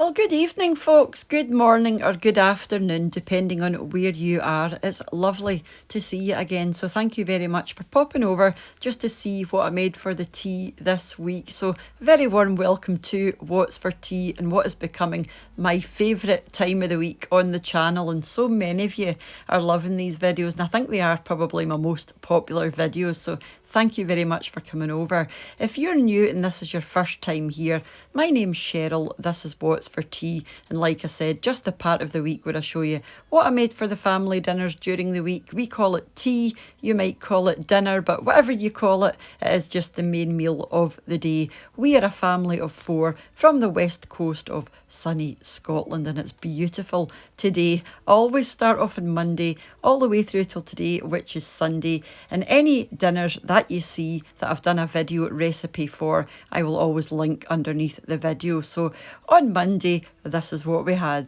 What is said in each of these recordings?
Well, good evening, folks. Good morning or good afternoon, depending on where you are. It's lovely to see you again. So thank you very much for popping over just to see what I made for the tea this week. So very warm welcome to What's for Tea and what is becoming my favourite time of the week on the channel. And so many of you are loving these videos. And I think they are probably my most popular videos. So thank you very much for coming over. If you're new and this is your first time here, my name's Cheryl. This is What's for Tea. And like I said, just the part of the week where I show you what I made for the family dinners during the week. We call it tea. You might call it dinner, but whatever you call it, it is just the main meal of the day. We are a family of 4 from the west coast of sunny Scotland, and it's beautiful today. I always start off on Monday all the way through till today, which is Sunday. And any dinners that you see that I've done a video recipe for, I will always link underneath the video. So on Monday, this is what we had.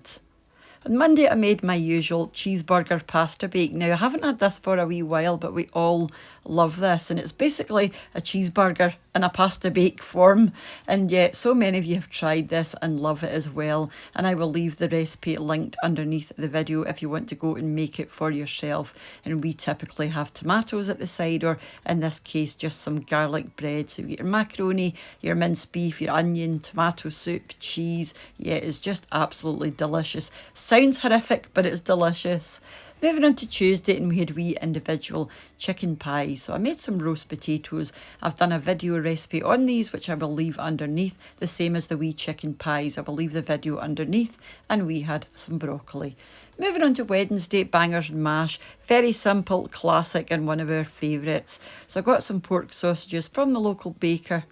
On Monday, I made my usual cheeseburger pasta bake. Now, I haven't had this for a wee while, but we all love this. And it's basically a cheeseburger in a pasta bake form. And yet, so many of you have tried this and love it as well. And I will leave the recipe linked underneath the video if you want to go and make it for yourself. And we typically have tomatoes at the side, or in this case, just some garlic bread. So you get your macaroni, your minced beef, your onion, tomato soup, cheese. Yeah, it's just absolutely delicious. Sounds horrific, but it's delicious. Moving on to Tuesday, and we had wee individual chicken pies. So I made some roast potatoes. I've done a video recipe on these, which I will leave underneath, the same as the wee chicken pies. I will leave the video underneath, and we had some broccoli. Moving on to Wednesday, bangers and mash. Very simple, classic, and one of our favourites. So I got some pork sausages from the local baker.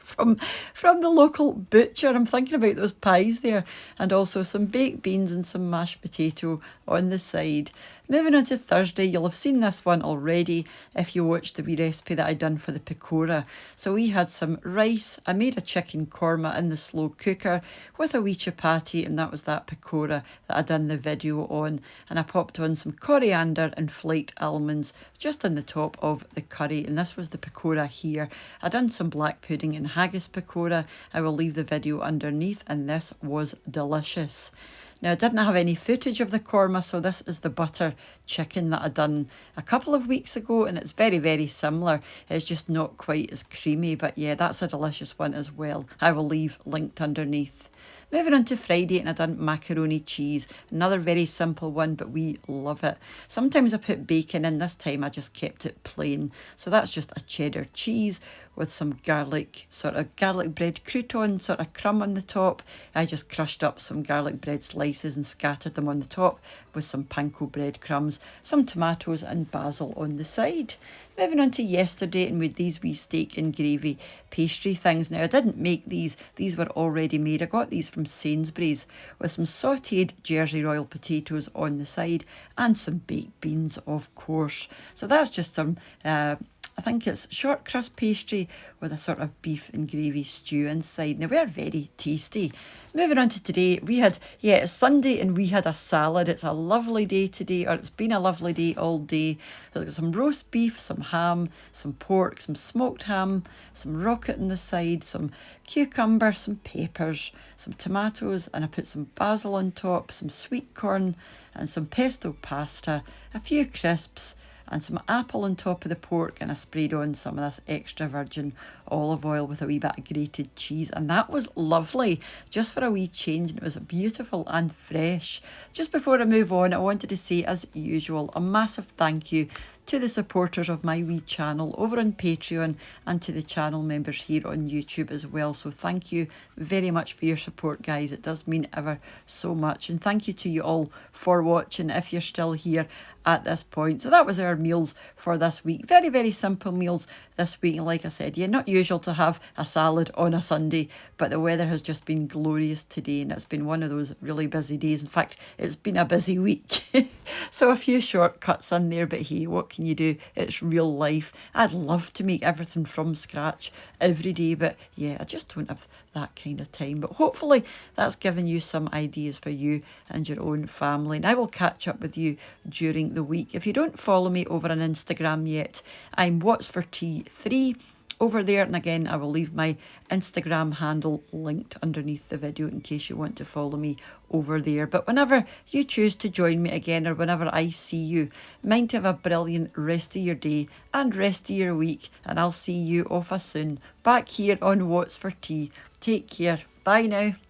From the local butcher. I'm thinking about those pies there. And also some baked beans and some mashed potato on the side. Moving on to Thursday, you'll have seen this one already if you watched the wee recipe that I done for the Pakora. So we had some rice. I made a chicken korma in the slow cooker with a wee chapati, and that was that Pakora that I done the video on. And I popped on some coriander and flaked almonds just on the top of the curry, and this was the Pakora here. I done some black pudding and haggis Pakora. I will leave the video underneath, and this was delicious. Now, I didn't have any footage of the korma, so this is the butter chicken that I done a couple of weeks ago, and it's very, very similar. It's just not quite as creamy, but yeah, that's a delicious one as well. I will leave linked underneath. Moving on to Friday, and I done macaroni cheese. Another very simple one, but we love it. Sometimes I put bacon in. This time I just kept it plain. So that's just a cheddar cheese with some garlic bread crouton, sort of crumb on the top. I just crushed up some garlic bread slices and scattered them on the top with some panko bread crumbs, some tomatoes and basil on the side. Moving on to yesterday, and with these wee steak and gravy pastry things. Now, I didn't make these were already made. I got these from Sainsbury's with some sautéed Jersey Royal potatoes on the side and some baked beans, of course. So that's just some I think it's short crust pastry with a sort of beef and gravy stew inside. Now, they're very tasty. Moving on to today, we had, it's Sunday, and we had a salad. It's a lovely day today, or it's been a lovely day all day. So I've got some roast beef, some ham, some pork, some smoked ham, some rocket on the side, some cucumber, some peppers, some tomatoes, and I put some basil on top, some sweet corn, and some pesto pasta, a few crisps, and some apple on top of the pork, and I sprayed on some of this extra virgin olive oil with a wee bit of grated cheese, and that was lovely, just for a wee change, and it was beautiful and fresh. Just before I move on, I wanted to say, as usual, a massive thank you to the supporters of my wee channel over on Patreon, and to the channel members here on YouTube as well. So thank you very much for your support, guys. It does mean ever so much. And thank you to you all for watching, if you're still here at this point. So that was our meals for this week. Very, very simple meals this week. And like I said, not usual to have a salad on a Sunday, but the weather has just been glorious today, and it's been one of those really busy days. In fact, it's been a busy week. So a few shortcuts in there, but hey, what can you do? It's real life. I'd love to make everything from scratch every day, but yeah, I just don't have that kind of time. But hopefully that's given you some ideas for you and your own family, and I will catch up with you during the week. If you don't follow me over on Instagram yet, I'm What's for Tea 3 over there. And again, I will leave my Instagram handle linked underneath the video in case you want to follow me over there. But whenever you choose to join me again, or whenever I see you, mind to have a brilliant rest of your day and rest of your week, and I'll see you off soon back here on What's for Tea. Take care. Bye now.